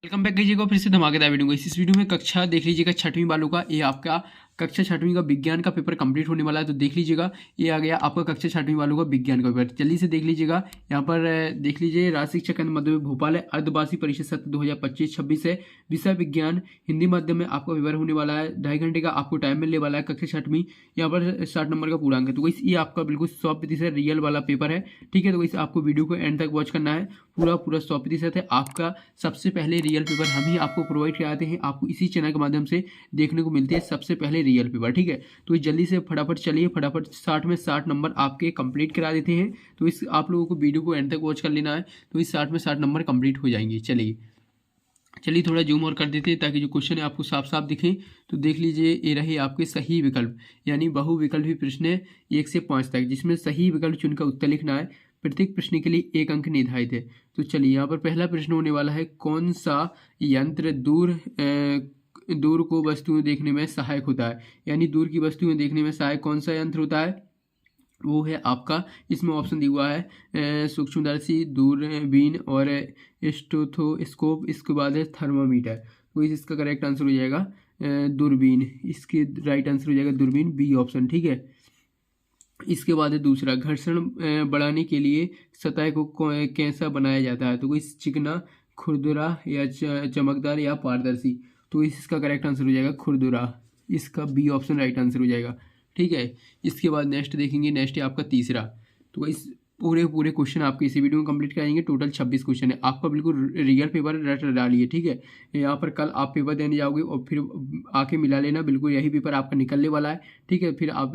Welcome back कीजिएगा फिर से धमाकेदार वीडियो को। इस वीडियो में कक्षा देख लीजिएगा छठवीं वालों का। ये आपका कक्षा छठवीं का विज्ञान का पेपर कंप्लीट होने वाला है, तो देख लीजिएगा। ये आ गया आपका कक्षा छठवीं वालों का विज्ञान का पेपर, जल्दी से देख लीजिएगा। यहाँ पर देख लीजिए, राज्य शिक्षा केंद्र मध्य भोपाल है, अर्धवार्षिक परीक्षा सत्र 2025-26 है, विषय विज्ञान, हिंदी माध्यम में आपका पेपर होने वाला है। 2.5 घंटे का आपको टाइम मिलने वाला है। कक्षा छठवीं, यहाँ पर 60 नंबर का पूर्णांक है, तो ये आपका बिल्कुल 100% रियल वाला पेपर है। ठीक है, तो इस आपको वीडियो को एंड तक वॉच करना है। पूरा 100% है आपका। सबसे पहले रियल पेपर हम ही आपको प्रोवाइड कराते हैं, आपको इसी चैनल के माध्यम से देखने को मिलते हैं सबसे पहले रियल पेपर। ठीक है, तो जल्दी से फटाफट चलिए, फटाफट 60 में 60 नंबर आपके कंप्लीट करा देते हैं। तो इस आप लोगों को वीडियो को एंड तक वॉच कर लेना है, तो इस 60 में 60 नंबर कंप्लीट हो जाएंगे। चलिए थोड़ा जूम और कर देते हैं ताकि जो क्वेश्चन है आपको साफ साफ दिखे। तो देख लीजिए, ये रहे आपके सही विकल्प, यानी बहुविकल्पी प्रश्न है 1 से 5 तक, जिसमें सही विकल्प चुनकर उत्तर लिखना है। प्रत्येक प्रश्न के लिए 1 अंक निर्धारित है। तो चलिए, यहाँ पर पहला प्रश्न होने वाला है, कौन सा यंत्र दूर को वस्तुएं देखने में सहायक होता है, यानी दूर की वस्तुएं देखने में सहायक कौन सा यंत्र होता है? वो है आपका, इसमें ऑप्शन दिया हुआ है सूक्ष्मदर्शी, दूरबीन और स्टेथोस्कोप। इसके बाद है थर्मामीटर। तो इसका करेक्ट आंसर हो जाएगा दूरबीन। इसके राइट आंसर हो जाएगा दूरबीन, बी ऑप्शन। ठीक है, इसके बाद है दूसरा, घर्षण बढ़ाने के लिए सतह को कैसा बनाया जाता है? तो इस चिकना, खुरदुरा या चमकदार या पारदर्शी? तो इसका करेक्ट आंसर हो जाएगा खुरदुरा। इसका बी ऑप्शन राइट आंसर हो जाएगा। ठीक है, इसके बाद नेक्स्ट देखेंगे, नेक्स्ट है आपका तीसरा। तो इस पूरे क्वेश्चन आपके इसी वीडियो में कंप्लीट कराएंगे। टोटल 26 क्वेश्चन है आपका, बिल्कुल रियल पेपर रट डालिए। ठीक है, यहाँ पर कल आप पेपर देने जाओगे और फिर आके मिला लेना, बिल्कुल यही पेपर आपका निकलने वाला है। ठीक है, फिर आप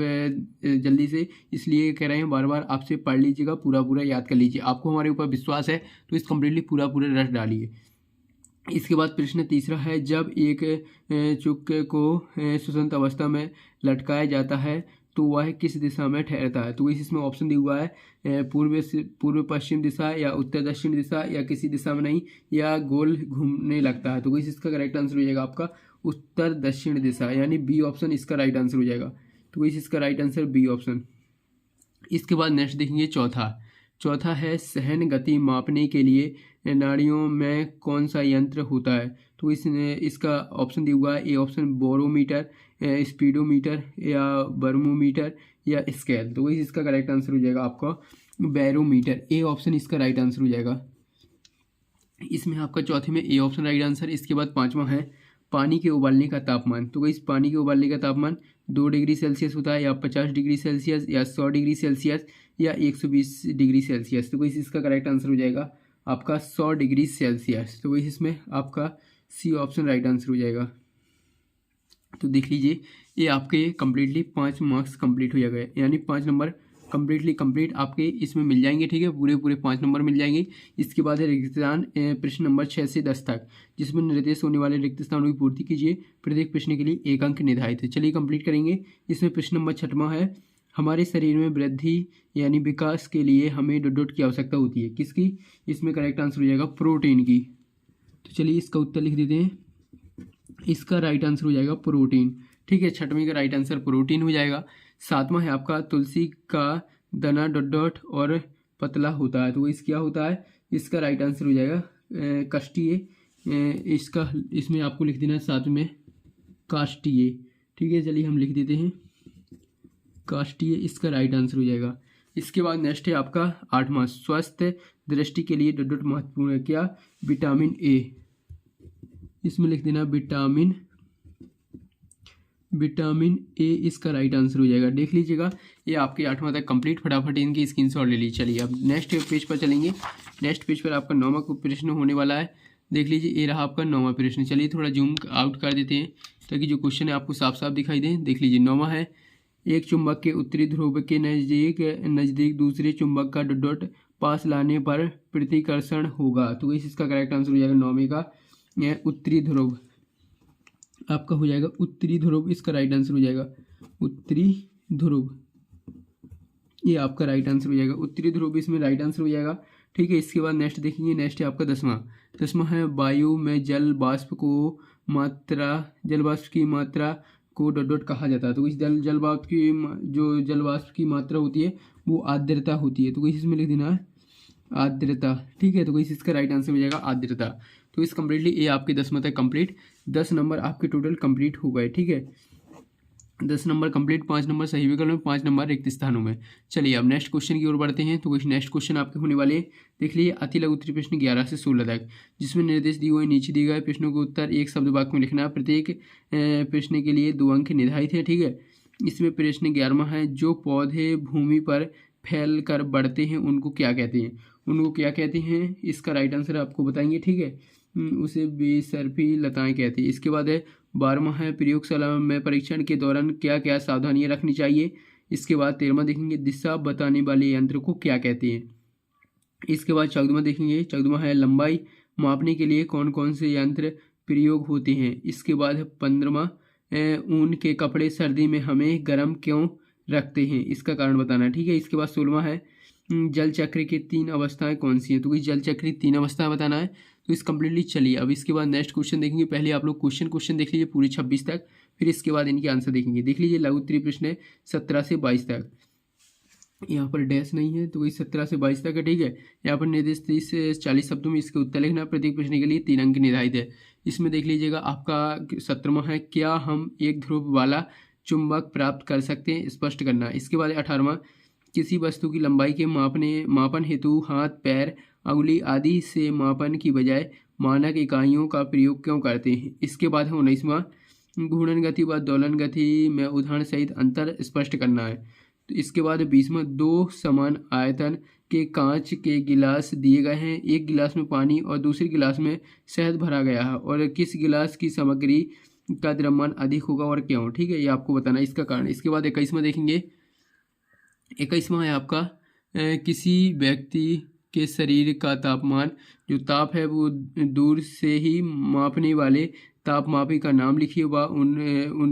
जल्दी से, इसलिए कह रहे हैं बार बार आपसे पढ़ लीजिएगा, पूरा याद कर लीजिए। आपको हमारे ऊपर विश्वास है तो इस कम्प्लीटली पूरा रट डालिए। इसके बाद प्रश्न तीसरा है, जब एक चुक्क को सुसंत अवस्था में लटकाया जाता है तो वह किस दिशा में ठहरता है? तो इसमें ऑप्शन दिया हुआ है पूर्व पश्चिम दिशा या उत्तर दक्षिण दिशा या किसी दिशा में नहीं, या गोल घूमने लगता है। तो इसका करेक्ट आंसर हो जाएगा आपका उत्तर दक्षिण दिशा, यानी बी ऑप्शन इसका राइट आंसर हो जाएगा। तो इसका राइट आंसर बी ऑप्शन। इसके बाद नेक्स्ट देखेंगे चौथा है, सहन गति मापने के लिए नाड़ियों में कौन सा यंत्र होता है? तो इसका ऑप्शन दिया हुआ है, ए ऑप्शन बोरोमीटर, स्पीडोमीटर या बर्मोमीटर या स्केल। तो इसका करेक्ट आंसर हो जाएगा आपका बैरोमीटर, ए ऑप्शन इसका राइट आंसर हो जाएगा। इसमें आपका चौथे में ए ऑप्शन राइट आंसर। इसके बाद पांचवा है, पानी के उबालने का तापमान। तो इस पानी के उबालने का तापमान 2 डिग्री सेल्सियस होता है, या 50 डिग्री सेल्सियस, या 100 डिग्री सेल्सियस, या 120 डिग्री सेल्सियस। तो इसका करेक्ट आंसर हो जाएगा आपका 100 डिग्री सेल्सियस। तो इसमें आपका सी ऑप्शन राइट आंसर हो जाएगा। तो देख लीजिए, ये आपके कंप्लीटली 5 मार्क्स कंप्लीट हो जाएगा, यानी 5 नंबर कंप्लीटली कंप्लीट आपके इसमें मिल जाएंगे। ठीक है, पूरे 5 नंबर मिल जाएंगे। इसके बाद है रिक्त स्थान, प्रश्न नंबर 6 से 10 तक, जिसमें निर्देश होने वाले रिक्त स्थानों की पूर्ति कीजिए। प्रत्येक प्रश्न के लिए 1 अंक निर्धारित है। चलिए कंप्लीट करेंगे। इसमें प्रश्न नंबर 6वां है, हमारे शरीर में वृद्धि यानी विकास के लिए हमें डॉट की आवश्यकता होती है, किसकी? इसमें करेक्ट आंसर हो जाएगा प्रोटीन की। तो चलिए इसका उत्तर लिख देते हैं। इसका राइट आंसर हो जाएगा प्रोटीन। ठीक है, 6वीं का राइट आंसर प्रोटीन हो जाएगा। 7वां है आपका, तुलसी का दाना डॉट और पतला होता है। तो क्या होता है? इसका राइट आंसर हो जाएगा काष्ठीय। इसमें आपको लिख देना है 7 में काष्ठीय। ठीक है, चलिए हम लिख देते हैं काष्ठीय, इसका राइट आंसर हो जाएगा। इसके बाद नेक्स्ट है आपका 8वां, स्वस्थ दृष्टि के लिए डॉट महत्वपूर्ण है, क्या? Vitamin A. इसमें लिख देना विटामिन ए, इसका राइट आंसर हो जाएगा। देख लीजिएगा, ये आपके 8वां तक कंप्लीट। फटाफट इनकी स्क्रीनशॉट ले लीजिए। चलिए अब नेक्स्ट पेज पर चलेंगे। नेक्स्ट पेज पर आपका 9वां प्रश्न होने वाला है। देख लीजिए, ये रहा आपका 9वां प्रश्न। चलिए थोड़ा जूम आउट कर देते हैं ताकि जो क्वेश्चन है आपको साफ साफ दिखाई दे। देख लीजिए, 9वां है, एक चुंबक के उत्तरी ध्रुव के नज़दीक दूसरे चुंबक का डॉट पास लाने पर प्रतिकर्षण होगा। तो इसका करेक्ट आंसर हो जाएगा 9वें का उत्तरी ध्रुव, आपका हो जाएगा उत्तरी ध्रुव। इसका राइट आंसर हो जाएगा उत्तरी ध्रुव, ये आपका राइट आंसर हो जाएगा उत्तरी ध्रुव, इसमें राइट आंसर हो जाएगा। ठीक है, इसके बाद नेक्स्ट देखेंगे। नेक्स्ट है आपका 10वां है, वायु में जल वाष्प की मात्रा को डॉट कहा जाता है। तो इस जल वाष्प की मात्रा होती है वो आर्द्रता होती है। तो इसमें लिख देना है आर्द्रता। ठीक है, तो इसका राइट आंसर हो जाएगा आर्द्रता। तो इस कम्प्लीटली ये आपके 10 मतलब कंप्लीट 10 नंबर आपके टोटल कंप्लीट हो गए। ठीक है, 10 नंबर कंप्लीट, 5 नंबर सही विकल्प में, 5 नंबर रिक्त स्थानों में। चलिए अब नेक्स्ट क्वेश्चन की ओर बढ़ते हैं। तो कुछ नेक्स्ट क्वेश्चन आपके होने वाले हैं, देख लीजिए। अति लघु उत्तरीय प्रश्न 11 से 16 तक, जिसमें निर्देश दिए हुए नीचे दिए गए प्रश्नों के उत्तर एक शब्द वाक्य में लिखना। प्रत्येक प्रश्न के लिए 2 अंक निर्धारित है। ठीक है, इसमें प्रश्न 11वां है, जो पौधे भूमि पर फैल कर बढ़ते हैं उनको क्या कहते हैं? उनको क्या कहते हैं, इसका राइट आंसर आपको बताएंगे। ठीक है, उसे बेसरफी लताएं कहते हैं। इसके बाद है 12वां है, प्रयोगशाला में परीक्षण के दौरान क्या क्या सावधानियां रखनी चाहिए। इसके बाद 13वां देखेंगे, दिशा बताने वाले यंत्र को क्या कहते हैं। इसके बाद 14वां देखेंगे, 14वां है, लंबाई मापने के लिए कौन कौन से यंत्र प्रयोग होते हैं। इसके बाद है 15वां, ऊन के कपड़े सर्दी में हमें गर्म क्यों रखते हैं, इसका कारण बताना है। ठीक है, इसके बाद 16वां है, जल चक्र की 3 अवस्थाएं कौन सी हैं। तो इस जल चक्र की 3 अवस्थाएं बताना है। तो इस कंप्लीटली चलिए अब इसके बाद नेक्स्ट क्वेश्चन देखेंगे। पहले आप लोग क्वेश्चन देख लीजिए पूरे 26 तक, फिर इसके बाद इनके आंसर देखेंगे। देख लीजिए लघु उत्तरीय प्रश्न है 17 से 22 तक, यहाँ पर डैश नहीं है तो वही 17 से 22 तक है। ठीक है, यहाँ पर निर्देश 30 से 40 शब्दों में इसके उत्तर लिखना। प्रत्येक प्रश्न के लिए 3 अंक निर्धारित है। इसमें देख लीजिएगा आपका 17वां है, क्या हम एक ध्रुव वाला चुंबक प्राप्त कर सकते हैं, स्पष्ट करना। इसके बाद 18वां, किसी वस्तु की लंबाई के मापन हेतु हाथ, पैर, अंगुली आदि से मापन की बजाय मानक इकाइयों का प्रयोग क्यों करते हैं। इसके बाद है 19वां, घूर्णन गति व दोलन गति में उदाहरण सहित अंतर स्पष्ट करना है। तो इसके बाद 20वां, 2 समान आयतन के कांच के गिलास दिए गए हैं। एक गिलास में पानी और दूसरे गिलास में शहद भरा गया है, और किस गिलास की सामग्री का द्रव्यमान अधिक होगा और क्यों। ठीक है, ये आपको बताना है इसका कारण। इसके बाद 21वां देखेंगे। 21वां है आपका, किसी व्यक्ति के शरीर का तापमान, जो ताप है वो दूर से ही मापने वाले तापमापी का नाम लिखिए व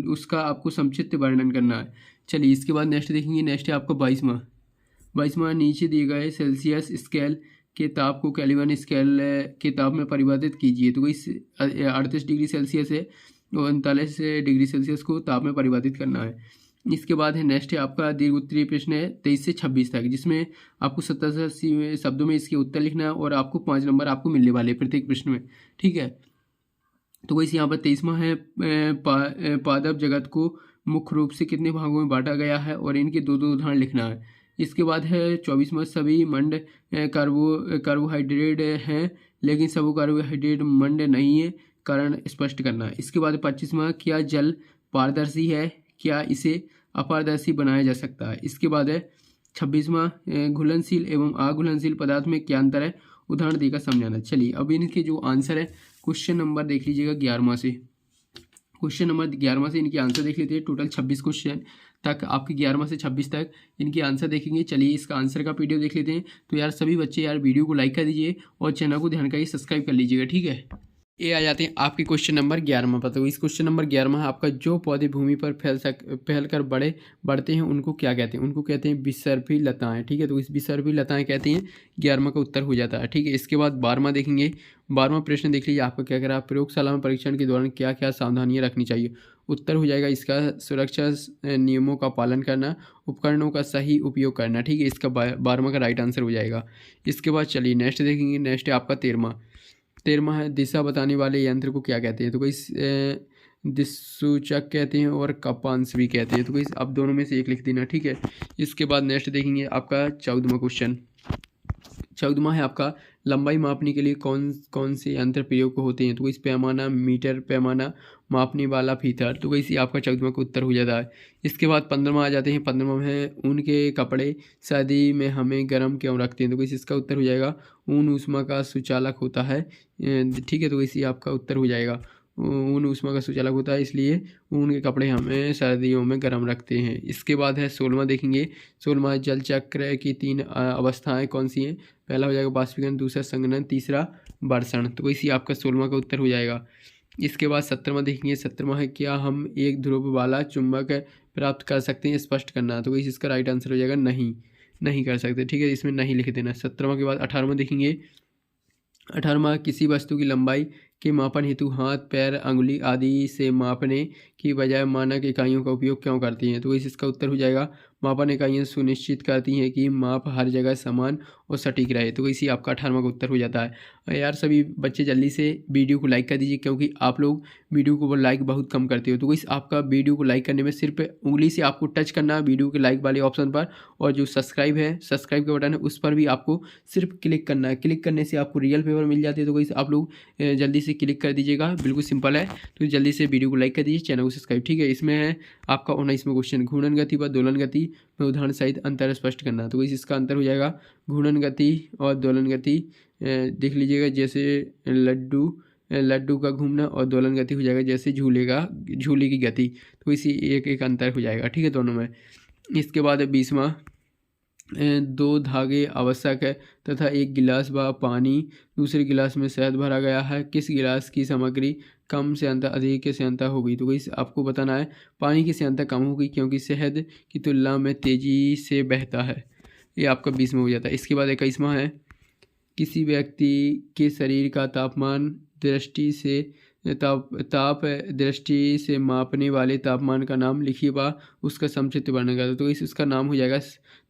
उसका आपको संक्षिप्त वर्णन करना है। चलिए इसके बाद नेक्स्ट देखेंगे। नेक्स्ट है आपका 22वां, नीचे दिए गए सेल्सियस स्केल के ताप को केल्विन स्केल के ताप में परिवर्तित कीजिए। तो इस 38 डिग्री सेल्सियस है, 39 डिग्री सेल्सियस को ताप में परिवर्तित करना है। इसके बाद है नेक्स्ट है आपका दीर्घ उत्तरीय प्रश्न है 23 से 26 तक, जिसमें आपको 70 से 80 शब्दों में इसके उत्तर लिखना है, और आपको 5 नंबर आपको मिलने वाले प्रत्येक प्रश्न में। ठीक है, तो वैसे यहाँ पर 23वां है, पादप जगत को मुख्य रूप से कितने भागों में बांटा गया है, और इनके 2 उदाहरण लिखना है। इसके बाद है 24वां, सभी मंड कार्बोहाइड्रेट हैं लेकिन सब कार्बोहाइड्रेट मंड नहीं है, कारण स्पष्ट करना है। इसके बाद 25वां, क्या जल पारदर्शी है, क्या इसे अपारदर्शी बनाया जा सकता है। इसके बाद है 26वां, घुलनशील एवं अघुलनशील पदार्थ में क्या अंतर है, उदाहरण देकर समझाना। चलिए अब इनके जो आंसर है क्वेश्चन नंबर देख लीजिएगा 11वां से, क्वेश्चन नंबर 11वां से इनके आंसर देख लेते हैं। टोटल 26 क्वेश्चन तक आपके 11वां से 26 तक इनके आंसर देखेंगे। चलिए इसका आंसर का पीडीएफ देख लेते हैं। तो यार सभी बच्चे यार वीडियो को लाइक कर दीजिए और चैनल को ध्यान करके सब्सक्राइब कर लीजिएगा। ठीक है, ये आ जाते हैं आपके क्वेश्चन नंबर 11वां पर। तो इस क्वेश्चन नंबर 11वां है आपका, जो पौधे भूमि पर फैल कर बढ़ते हैं उनको क्या कहते हैं। उनको कहते हैं बिसर्पी लताएं। ठीक है, तो इस बिसर्पी लताएं कहते हैं, 11वां का उत्तर हो जाता है। ठीक है, इसके बाद 12वां देखेंगे। 12वां प्रश्न देख लीजिए आपका क्या कह रहा है, प्रयोगशाला में परीक्षण के दौरान क्या क्या सावधानियां रखनी चाहिए। उत्तर हो जाएगा इसका सुरक्षा नियमों का पालन करना, उपकरणों का सही उपयोग करना। ठीक है, इसका 12वां का राइट आंसर हो जाएगा। इसके बाद चलिए नेक्स्ट देखेंगे। नेक्स्ट है आपका 13वां है, दिशा बताने वाले यंत्र को क्या कहते हैं। तो कोई दिक्सूचक कहते हैं और कपांश भी कहते हैं। तो कोई अब दोनों में से एक लिख देना। ठीक है, इसके बाद नेक्स्ट देखेंगे आपका 14वां क्वेश्चन। 14वां है आपका, लंबाई मापने के लिए कौन कौन से यंत्र प्रयोग होते हैं। तो इस पैमाना, मीटर, पैमाना, मापने वाला फीता। तो वैसे आपका 14वां का उत्तर हो जाता है। इसके बाद 15वां आ जाते हैं। 15वां है, ऊन के कपड़े सर्दी में हमें गर्म क्यों रखते हैं। तो वैसे इसका उत्तर हो जाएगा, ऊन ऊष्मा का सुचालक होता है। ठीक है, तो वैसे आपका उत्तर हो जाएगा, ऊन ऊष्मा का सुचालक होता है, इसलिए ऊन के कपड़े हमें सर्दियों में गर्म रखते हैं। इसके बाद है 16वां देखेंगे। 16वां, जल चक्र की 3 अवस्थाएं कौन सी हैं। पहला हो जाएगा बाष्पीकरण, दूसरा संघनन, तीसरा वर्षण। तो वैसे आपका 16वां का उत्तर हो जाएगा। इसके बाद 17वां देखेंगे। 17वां है, क्या हम एक ध्रुव वाला चुंबक प्राप्त कर सकते हैं, स्पष्ट करना। तो वैसे इसका राइट आंसर हो जाएगा नहीं कर सकते। ठीक है, इसमें नहीं लिख देना। 17वां के बाद 18वां देखेंगे। 18वां, किसी वस्तु की लंबाई के मापन हेतु हाथ, पैर, अंगुली आदि से मापने की बजाय मानक इकाइयों का उपयोग क्यों करती हैं? तो इसका उत्तर हो जाएगा मापन इकाइयाँ सुनिश्चित करती हैं कि माप हर जगह समान और सटीक रहे। तो इसी आपका 18वां का उत्तर हो जाता है। यार सभी बच्चे जल्दी से वीडियो को लाइक कर दीजिए, क्योंकि आप लोग वीडियो को लाइक बहुत कम करते हो। तो इस आपका वीडियो को लाइक करने में सिर्फ उंगली से आपको टच करना है वीडियो के लाइक वाले ऑप्शन पर, और जो सब्सक्राइब का बटन है उस पर भी आपको सिर्फ क्लिक करना है। क्लिक करने से आपको रियल पेपर मिल जाती है। तो आप लोग जल्दी से क्लिक कर दीजिएगा, बिल्कुल सिंपल है। तो जल्दी से वीडियो को लाइक कर दीजिए, चैनल को सब्सक्राइब। ठीक है, इसमें है आपका 19वां क्वेश्चन, घूर्णन गति व दोलन गति में उदाहरण सहित अंतर स्पष्ट करना। तो इसका अंतर हो जाएगा घूर्णन गति और दोलन गति। देख लीजिएगा, जैसे लड्डू का घूमना, और दोलन गति हो जाएगा जैसे झूले की गति। तो इसी एक अंतर हो जाएगा। ठीक है, दोनों में। इसके बाद 20वां, 2 धागे आवश्यक है तथा एक गिलास व पानी, दूसरे गिलास में शहद भरा गया है। किस गिलास की सामग्री कम श्यांता अधिक श्यांता होगी? तो आपको बताना है पानी की श्यांता कम होगी, क्योंकि शहद की तुलना में तेजी से बहता है। ये आपका 20वां हो जाता है। इसके बाद 21वां है, किसी व्यक्ति के शरीर का तापमान दृष्टि से मापने वाले तापमान का नाम लिखिए व उसका संक्षिप्त वर्णन करें। तो इसका नाम हो जाएगा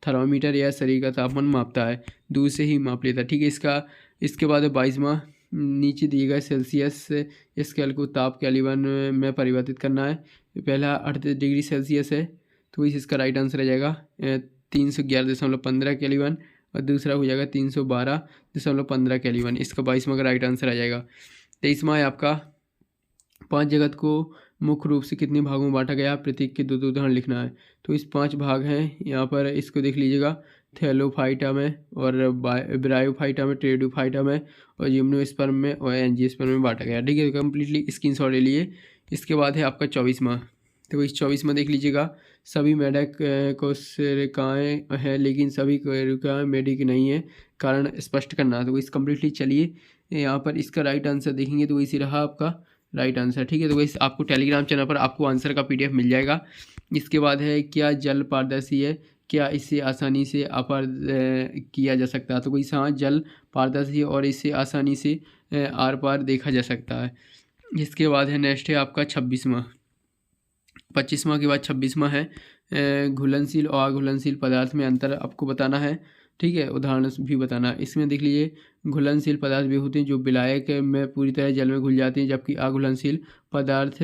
थर्मामीटर, या शरीर का तापमान मापता है, दूर से ही माप लेता है। ठीक है, इसके बाद 22वां, नीचे दिए गए सेल्सियस स्केल को ताप केल्विन में परिवर्तित करना है। पहला 38 डिग्री सेल्सियस है, तो इसका राइट आंसर आ जाएगा 311.15 केल्विन, और दूसरा हो जाएगा 312.15 केल्विन। इसका 22वां का राइट आंसर आ जाएगा। 23वां है आपका, 5 जगत को मुख्य रूप से कितने भागों में बांटा गया? प्रतीक के 2 उदाहरण लिखना है। तो इस 5 भाग हैं यहाँ पर, इसको देख लीजिएगा, थैलोफाइटा में, और ब्रायोफाइटा में, टेरिडोफाइटा में, और जिम्नोस्पर्म में, और एंजियोस्पर्म में बांटा गया। ठीक है, कम्प्लीटली स्क्रीनशॉट ले लिए। इसके बाद है आपका 24वां। तो इस 24वां देख लीजिएगा, सभी मेढक कोशिकाएँ हैं, लेकिन सभी कोशिकाएँ मेढक नहीं है, कारण स्पष्ट करना। तो इस कम्प्लीटली चलिए यहाँ पर इसका राइट आंसर देखेंगे, तो इसी रहा आपका राइट आंसर। ठीक है, तो इस आपको टेलीग्राम चैनल पर आपको आंसर का PDF मिल जाएगा। इसके बाद है, क्या जल पारदर्शी है? क्या इसे आसानी से किया जा सकता है? तो हाँ, जल पारदर्शी और इसे आसानी से आर पार देखा जा सकता है। इसके बाद है नेक्स्ट है आपका 26वां। 25वां के बाद 26वां है, घुलनशील और अघुलनशील पदार्थ में अंतर आपको बताना है। ठीक है, उदाहरण भी बताना। इसमें देख लीजिए, घुलनशील पदार्थ भी होते हैं जो विलायक में पूरी तरह जल में घुल जाते हैं, जबकि अघुलनशील पदार्थ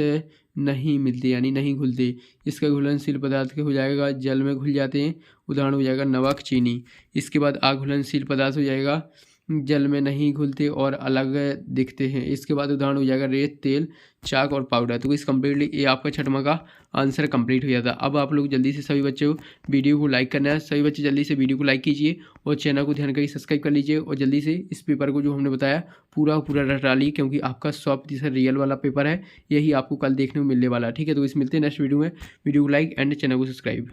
नहीं मिलते, यानी नहीं घुलते। इसका घुलनशील पदार्थ हो जाएगा जल में घुल जाते हैं, उदाहरण हो जाएगा नमक, चीनी। इसके बाद अघुलनशील पदार्थ हो जाएगा जल में नहीं घुलते और अलग दिखते हैं। इसके बाद उदाहरण हो जाएगा रेत, तेल, चाक और पाउडर। तो इस कम्प्लीटली ये आपका 6वां का आंसर कंप्लीट हो जाता है। अब आप लोग जल्दी से सभी बच्चों वीडियो को लाइक करना है। सभी बच्चे जल्दी से वीडियो को लाइक कीजिए और चैनल को ध्यान करके सब्सक्राइब कर लीजिए, और जल्दी से इस पेपर को जो हमने बताया पूरा रटा लीजिए, क्योंकि आपका 100% रियल वाला पेपर है, यही आपको कल देखने को मिलने वाला है। ठीक है, तो मिलते हैं नेक्स्ट वीडियो में। वीडियो को लाइक एंड चैनल को सब्सक्राइब।